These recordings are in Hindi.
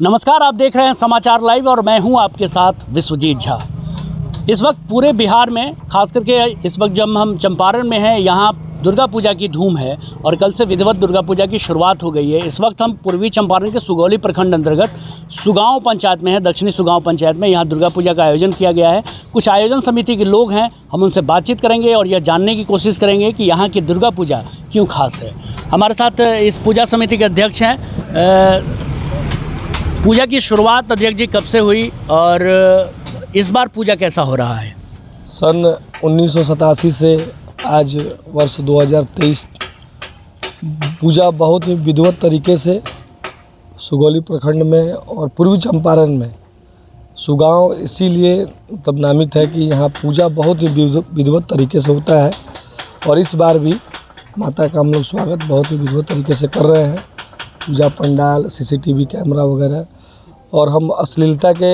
नमस्कार, आप देख रहे हैं समाचार लाइव और मैं हूं आपके साथ विश्वजीत झा। इस वक्त पूरे बिहार में, खास करके इस वक्त जब हम चंपारण में हैं, यहाँ दुर्गा पूजा की धूम है और कल से विधिवत दुर्गा पूजा की शुरुआत हो गई है। इस वक्त हम पूर्वी चंपारण के सुगौली प्रखंड अंतर्गत सुगांव पंचायत में हैं, दक्षिणी सुगांव पंचायत में। यहाँ दुर्गा पूजा का आयोजन किया गया है। कुछ आयोजन समिति के लोग हैं, हम उनसे बातचीत करेंगे और यह जानने की कोशिश करेंगे कि यहाँ की दुर्गा पूजा क्यों खास है। हमारे साथ इस पूजा समिति के अध्यक्ष हैं। पूजा की शुरुआत अध्यक्ष जी कब से हुई और इस बार पूजा कैसा हो रहा है? सन 1987 से आज वर्ष 2023 पूजा बहुत ही विधिवत तरीके से सुगौली प्रखंड में और पूर्वी चंपारण में सुगांव इसीलिए मतलब नामित है कि यहाँ पूजा बहुत ही विधिवत तरीके से होता है। और इस बार भी माता का हम लोग स्वागत बहुत ही विधिवत तरीके से कर रहे हैं। पूजा पंडाल, सीसीटीवी कैमरा वगैरह, और हम अश्लीलता के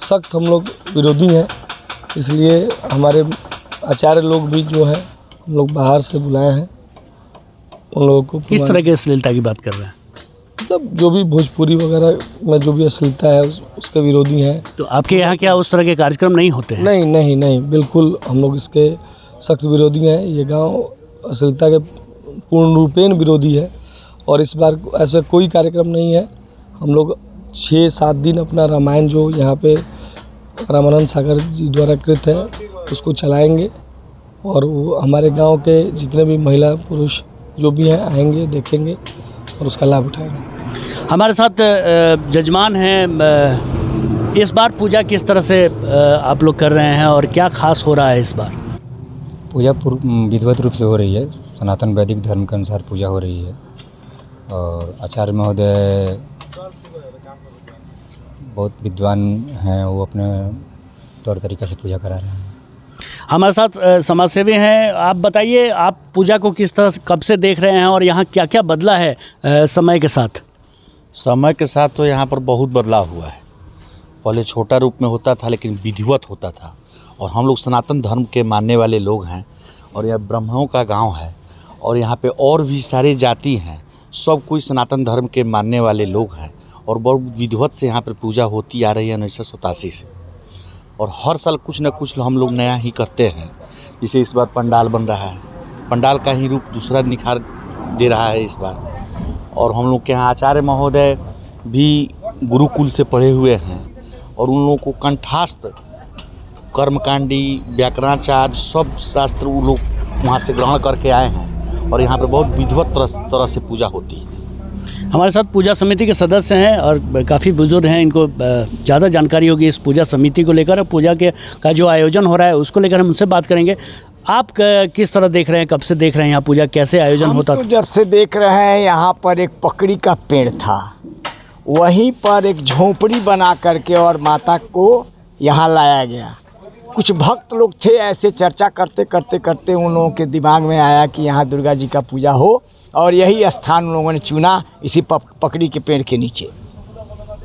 सख्त हम लोग विरोधी हैं। इसलिए हमारे आचार्य लोग भी जो है हम लोग बाहर से बुलाए हैं उन लोगों को। किस तरह की अश्लीलता की बात कर रहे हैं? मतलब जो भी भोजपुरी वगैरह में जो भी अश्लीलता है उसके विरोधी हैं। तो आपके यहाँ क्या उस तरह के कार्यक्रम नहीं होते हैं? नहीं, बिल्कुल हम लोग इसके सख्त विरोधी हैं। ये गांव अश्लीलता के पूर्ण रूपेण विरोधी है और इस बार ऐसा कोई कार्यक्रम नहीं है। हम लोग 6-7 दिन अपना रामायण जो यहाँ पे रामानंद सागर जी द्वारा कृत है उसको चलाएंगे और वो हमारे गांव के जितने भी महिला पुरुष जो भी हैं आएंगे, देखेंगे और उसका लाभ उठाएंगे। हमारे साथ जजमान हैं। इस बार पूजा किस तरह से आप लोग कर रहे हैं और क्या खास हो रहा है इस बार? पूजा विधिवत रूप से हो रही है। सनातन वैदिक धर्म के अनुसार पूजा हो रही है और आचार्य महोदय बहुत विद्वान हैं, वो अपने तौर तरीक़े से पूजा करा रहे हैं। हमारे साथ समाजसेवी हैं। आप बताइए, आप पूजा को किस तरह कब से देख रहे हैं और यहाँ क्या क्या बदला है समय के साथ? समय के साथ तो यहाँ पर बहुत बदलाव हुआ है। पहले छोटा रूप में होता था लेकिन विधिवत होता था और हम लोग सनातन धर्म के मानने वाले लोग हैं और यह ब्राह्मणों का गांव है और यहाँ पे और भी सारी जाति हैं। सब कोई सनातन धर्म के मानने वाले लोग हैं और बहुत विधिवत से यहाँ पर पूजा होती आ रही है 1987 से। और हर साल कुछ न कुछ हम लोग नया ही करते हैं। जैसे इस बार पंडाल बन रहा है, पंडाल का ही रूप दूसरा निखार दे रहा है इस बार। और हम लोग के यहाँ आचार्य महोदय भी गुरुकुल से पढ़े हुए हैं और उन लोगों को कंठस्थ कर्मकांडी, व्याकरणाचार्य सब शास्त्र वो लोग वहाँ से ग्रहण करके आए हैं और यहाँ पर बहुत विधिवत तरह से पूजा होती है। हमारे साथ पूजा समिति के सदस्य हैं और काफ़ी बुजुर्ग हैं, इनको ज़्यादा जानकारी होगी इस पूजा समिति को लेकर। पूजा का जो आयोजन हो रहा है उसको लेकर हम उनसे बात करेंगे। आप किस तरह देख रहे हैं, कब से देख रहे हैं यहाँ पूजा कैसे आयोजन होता? तो जब से देख रहे हैं, यहाँ पर एक पकड़ी का पेड़ था, वहीं पर एक झोंपड़ी बना करके और माता को यहाँ लाया गया। कुछ भक्त लोग थे, ऐसे चर्चा करते करते उन लोगों के दिमाग में आया कि यहाँ दुर्गा जी का पूजा हो और यही स्थान उन लोगों ने चुना, इसी पकड़ी के पेड़ के नीचे,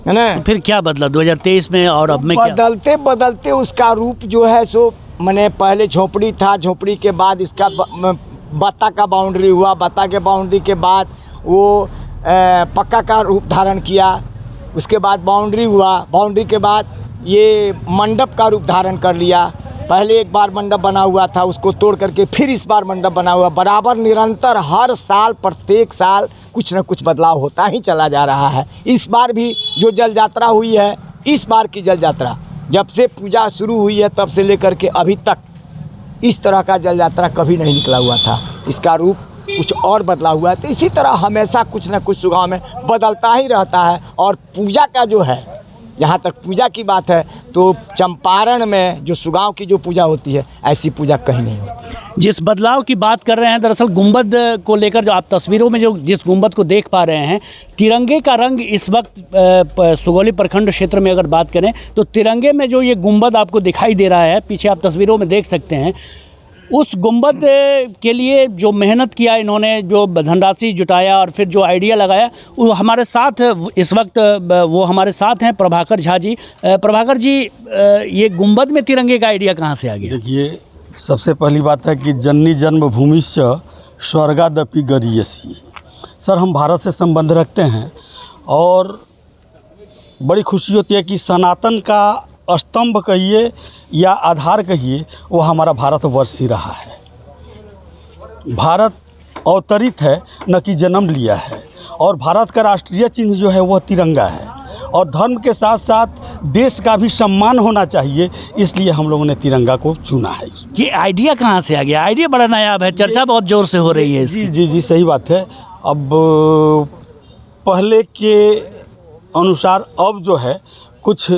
है ना। फिर क्या बदला 2023 में और अब में? बदलते बदलते उसका रूप जो है सो मैंने पहले झोपड़ी था, झोपड़ी के बाद इसका बत्ता का बाउंड्री हुआ, बत्ता के बाउंड्री के बाद वो पक्का का रूप धारण किया, उसके बाद बाउंड्री हुआ, बाउंड्री के बाद ये मंडप का रूप धारण कर लिया। पहले एक बार मंडप बना हुआ था, उसको तोड़ करके फिर इस बार मंडप बना हुआ। बराबर निरंतर हर साल प्रत्येक साल कुछ न कुछ बदलाव होता ही चला जा रहा है। इस बार भी जो जल यात्रा हुई है, इस बार की जल यात्रा जब से पूजा शुरू हुई है तब से लेकर के अभी तक इस तरह का जल यात्रा कभी नहीं निकला हुआ था। इसका रूप कुछ और बदला हुआ है। तो इसी तरह हमेशा कुछ न कुछ सुगांव में बदलता ही रहता है। और पूजा का जो है, जहाँ तक पूजा की बात है तो चंपारण में जो सुगांव की जो पूजा होती है ऐसी पूजा कहीं नहीं होती। जिस बदलाव की बात कर रहे हैं, दरअसल गुंबद को लेकर जो आप तस्वीरों में जो जिस गुंबद को देख पा रहे हैं, तिरंगे का रंग इस वक्त सुगौली प्रखंड क्षेत्र में अगर बात करें तो तिरंगे में जो ये गुंबद आपको दिखाई दे रहा है, पीछे आप तस्वीरों में देख सकते हैं, उस गुंबद के लिए जो मेहनत किया इन्होंने, जो धनराशि जुटाया और फिर जो आइडिया लगाया, वो हमारे साथ इस वक्त वो हमारे साथ हैं प्रभाकर झा जी। प्रभाकर जी, ये गुंबद में तिरंगे का आइडिया कहाँ से आ गया? देखिए, सबसे पहली बात है कि जननी जन्मभूमिश्च स्वर्गादपि गरीयसी। सर, हम भारत से संबंध रखते हैं और बड़ी खुशी होती है कि सनातन का स्तंभ कहिए या आधार कहिए, वो हमारा भारतवर्ष ही रहा है। भारत अवतरित है, न कि जन्म लिया है। और भारत का राष्ट्रीय चिन्ह जो है वह तिरंगा है। और धर्म के साथ साथ देश का भी सम्मान होना चाहिए, इसलिए हम लोगों ने तिरंगा को चुना है। ये आइडिया कहाँ से आ गया? आइडिया बड़ा नायाब है, चर्चा बहुत जोर से हो रही है इसकी। जी, सही बात है। अब पहले के अनुसार अब जो है कुछ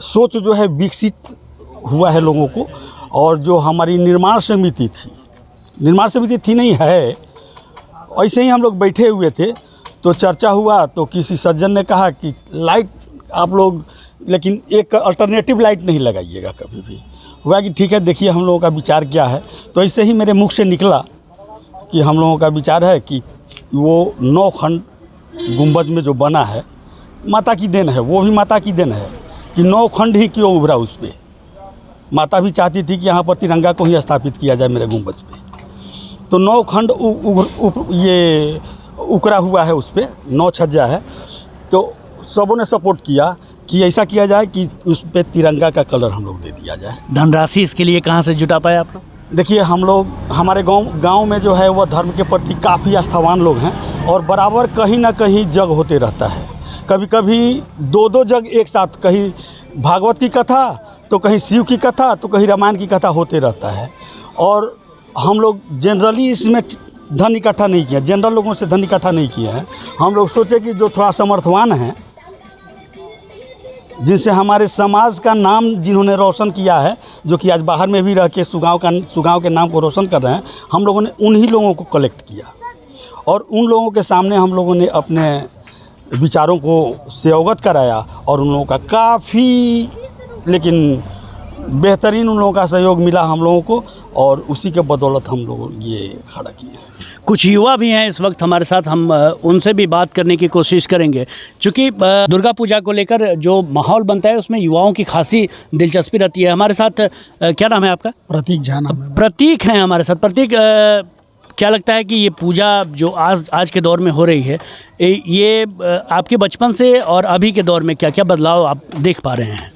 सोच जो है विकसित हुआ है लोगों को। और जो हमारी निर्माण समिति थी नहीं है, ऐसे ही हम लोग बैठे हुए थे तो चर्चा हुआ, तो किसी सज्जन ने कहा कि लाइट आप लोग, लेकिन एक अल्टरनेटिव लाइट नहीं लगाइएगा कभी भी। हुआ कि ठीक है, देखिए हम लोगों का विचार क्या है। तो ऐसे ही मेरे मुख से निकला कि हम लोगों का विचार है कि वो 9 खंड गुंबद में जो बना है माता की देन है, वो भी माता की देन है कि 9 खंड ही क्यों उभरा उस पर। माता भी चाहती थी कि यहाँ पर तिरंगा को ही स्थापित किया जाए मेरे गुंबद पे। तो 9 खंड ये उकरा हुआ है, उस पर 9 छज्जा है। तो सबों ने सपोर्ट किया कि ऐसा किया जाए कि उस पर तिरंगा का कलर हम लोग दे दिया जाए। धनराशि इसके लिए कहाँ से जुटा पाए आप लोग? देखिए, हम लोग हमारे गांव में जो है वह धर्म के प्रति काफ़ी आस्थावान लोग हैं और बराबर कहीं ना कहीं जग होते रहता है। कभी कभी 2-2 जग एक साथ, कहीं भागवत की कथा तो कहीं शिव की कथा तो कहीं रामायण की कथा होते रहता है। और हम लोग जनरली इसमें धन इकट्ठा नहीं किया, जनरल लोगों से धन इकट्ठा नहीं किया है। हम लोग सोचे कि जो थोड़ा समर्थवान हैं, जिनसे हमारे समाज का नाम जिन्होंने रोशन किया है, जो कि आज बाहर में भी रह के सुगांव के नाम को रोशन कर रहे हैं, हम लोगों ने उन्हीं लोगों को कलेक्ट किया और उन लोगों के सामने हम लोगों ने अपने विचारों को से अवगत कराया। और उन लोगों का काफ़ी लेकिन बेहतरीन उन लोगों का सहयोग मिला हम लोगों को, और उसी के बदौलत हम लोग ये खड़ा किए। कुछ युवा भी हैं इस वक्त हमारे साथ, हम उनसे भी बात करने की कोशिश करेंगे। चूँकि दुर्गा पूजा को लेकर जो माहौल बनता है उसमें युवाओं की खासी दिलचस्पी रहती है। हमारे साथ क्या नाम है आपका? प्रतीक झा नाम है। प्रतीक हैं हमारे साथ। प्रतीक, क्या लगता है कि ये पूजा जो आज के दौर में हो रही है, ये आपके बचपन से और अभी के दौर में क्या क्या बदलाव आप देख पा रहे हैं?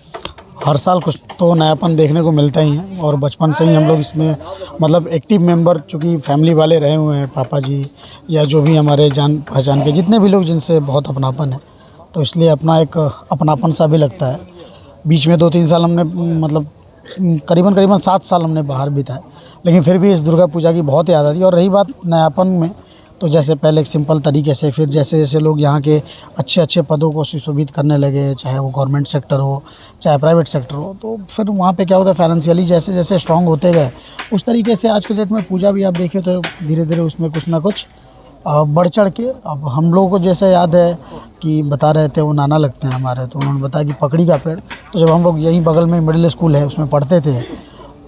हर साल कुछ तो नयापन देखने को मिलता ही है और बचपन से ही हम लोग इसमें मतलब एक्टिव मेंबर, चूँकि फैमिली वाले रहे हुए हैं, पापा जी या जो भी हमारे जान पहचान के जितने भी लोग जिनसे बहुत अपनापन है, तो इसलिए अपना एक अपनापन सा भी लगता है। बीच में 2-3 साल हमने मतलब करीबन 7 साल हमने बाहर बिताए, लेकिन फिर भी इस दुर्गा पूजा की बहुत याद आती है। और रही बात नयापन में, तो जैसे पहले एक सिंपल तरीके से, फिर जैसे जैसे लोग यहाँ के अच्छे पदों को सुशोभित करने लगे, चाहे वो गवर्नमेंट सेक्टर हो चाहे प्राइवेट सेक्टर हो, तो फिर वहाँ पे क्या होता है, फाइनेंशियली जैसे जैसे स्ट्रांग होते गए, उस तरीके से आज के डेट में पूजा भी आप देखिए तो धीरे धीरे उसमें कुछ ना कुछ बढ़ चढ़ के। अब हम लोगों को जैसे याद है कि बता रहे थे, वो नाना लगते हैं हमारे, तो उन्होंने बताया कि पकड़ी का पेड़, तो जब हम लोग यहीं बगल में मिडिल स्कूल है उसमें पढ़ते थे,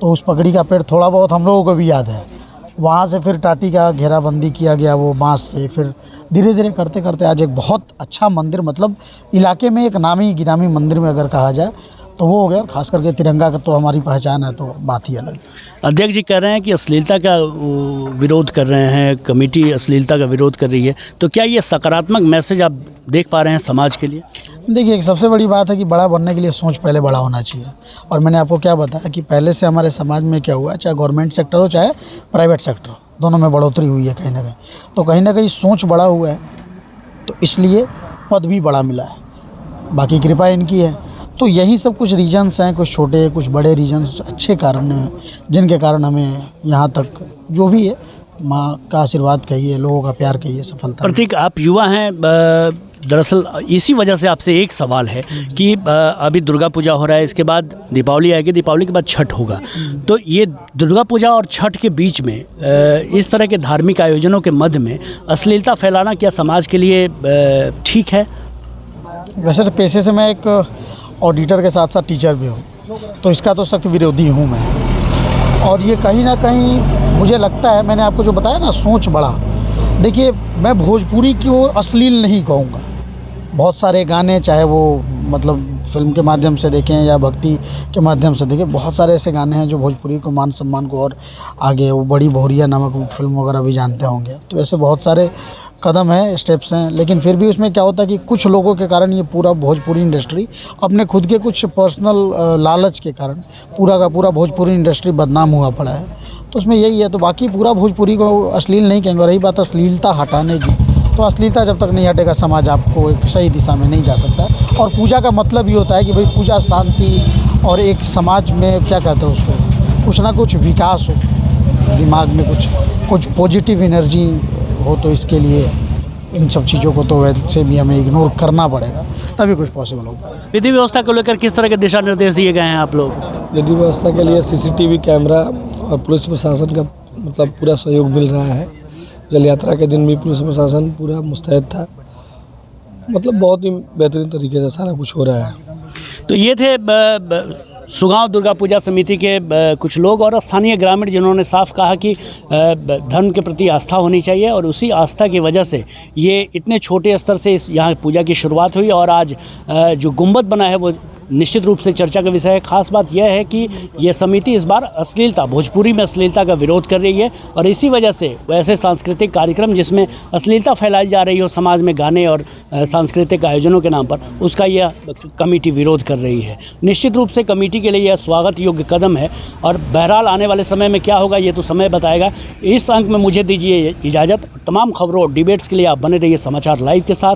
तो उस पकड़ी का पेड़ थोड़ा बहुत हम लोगों को भी याद है। वहाँ से फिर टाटी का घेराबंदी किया गया वो बांस से, फिर धीरे धीरे करते करते आज एक बहुत अच्छा मंदिर, मतलब इलाके में एक नामी गिरामी मंदिर में अगर कहा जाए तो वो हो गया। खास करके तिरंगा का तो हमारी पहचान है, तो बात ही अलग। अध्यक्ष जी कह रहे हैं कि अश्लीलता का विरोध कर रहे हैं, कमेटी अश्लीलता का विरोध कर रही है, तो क्या ये सकारात्मक मैसेज आप देख पा रहे हैं समाज के लिए? देखिए, एक सबसे बड़ी बात है कि बड़ा बनने के लिए सोच पहले बड़ा होना चाहिए। और मैंने आपको क्या बताया कि पहले से हमारे समाज में क्या हुआ है, चाहे गवर्नमेंट सेक्टर हो चाहे प्राइवेट सेक्टर हो, दोनों में बढ़ोतरी हुई है कहीं ना कहीं। तो कहीं ना कहीं सोच बड़ा हुआ है, तो इसलिए पद भी बड़ा मिला है। बाकी कृपा इनकी है। तो यही सब कुछ रीजन्स हैं, कुछ छोटे कुछ बड़े रीजन्स, अच्छे कारण हैं जिनके कारण हमें यहाँ तक जो भी है, माँ का आशीर्वाद कहिए, लोगों का प्यार कहिए, सफलता। प्रतीक, आप युवा हैं, दरअसल इसी वजह से आपसे एक सवाल है कि अभी दुर्गा पूजा हो रहा है, इसके बाद दीपावली आएगी, दीपावली के बाद छठ होगा, तो ये दुर्गा पूजा और छठ के बीच में इस तरह के धार्मिक आयोजनों के मध्य में अश्लीलता फैलाना क्या समाज के लिए ठीक है? वैसे तो पेशे से मैं एक ऑडिटर के साथ साथ टीचर भी हूँ, तो इसका तो सख्त विरोधी हूँ मैं। और ये कहीं ना कहीं मुझे लगता है, मैंने आपको जो बताया ना, सोच बड़ा। देखिए, मैं भोजपुरी को अश्लील नहीं कहूँगा। बहुत सारे गाने, चाहे वो मतलब फिल्म के माध्यम से देखें या भक्ति के माध्यम से देखें, बहुत सारे ऐसे गाने हैं जो भोजपुरी को मान सम्मान को और आगे, वो बड़ी बहुरिया नामक फिल्म वगैरह भी जानते होंगे, तो ऐसे बहुत सारे कदम है, स्टेप्स हैं, लेकिन फिर भी उसमें क्या होता है कि कुछ लोगों के कारण ये पूरा भोजपुरी इंडस्ट्री अपने खुद के कुछ पर्सनल लालच के कारण पूरा का पूरा भोजपुरी इंडस्ट्री बदनाम हुआ पड़ा है। तो उसमें यही है। तो बाकी पूरा भोजपुरी को अश्लील नहीं कहेंगे। रही बात अश्लीलता हटाने की, तो अश्लीलता जब तक नहीं हटेगा समाज आपको एक सही दिशा में नहीं जा सकता। और पूजा का मतलब ये होता है कि भाई पूजा शांति और एक समाज में क्या कहते हैं उसको, कुछ ना कुछ विकास हो, दिमाग में कुछ पॉजिटिव एनर्जी हो। तो इसके लिए इन सब चीज़ों को तो वैसे भी हमें इग्नोर करना पड़ेगा, तभी कुछ पॉसिबल होगा। विधि व्यवस्था को लेकर किस तरह के दिशा निर्देश दिए गए हैं आप लोग? विधि व्यवस्था के लिए CCTV कैमरा और पुलिस प्रशासन का मतलब पूरा सहयोग मिल रहा है। जल यात्रा के दिन भी पुलिस प्रशासन पूरा मुस्तैद था। मतलब बहुत ही बेहतरीन तरीके से सारा कुछ हो रहा है। तो ये थे सुगांव दुर्गा पूजा समिति के कुछ लोग और स्थानीय ग्रामीण, जिन्होंने साफ कहा कि धर्म के प्रति आस्था होनी चाहिए और उसी आस्था की वजह से ये इतने छोटे स्तर से यहाँ पूजा की शुरुआत हुई और आज जो गुंबद बना है वो निश्चित रूप से चर्चा का विषय है। खास बात यह है कि ये समिति इस बार अश्लीलता, भोजपुरी में अश्लीलता का विरोध कर रही है और इसी वजह से वैसे सांस्कृतिक कार्यक्रम जिसमें अश्लीलता फैलाई जा रही हो समाज में गाने और सांस्कृतिक आयोजनों के नाम पर, उसका यह कमेटी विरोध कर रही है। निश्चित रूप से कमेटी के लिए यह स्वागत योग्य कदम है और बहरहाल आने वाले समय में क्या होगा ये तो समय बताएगा। इस अंक में मुझे दीजिए इजाज़त। तमाम खबरों और डिबेट्स के लिए आप बने रहिए समाचार लाइव के साथ।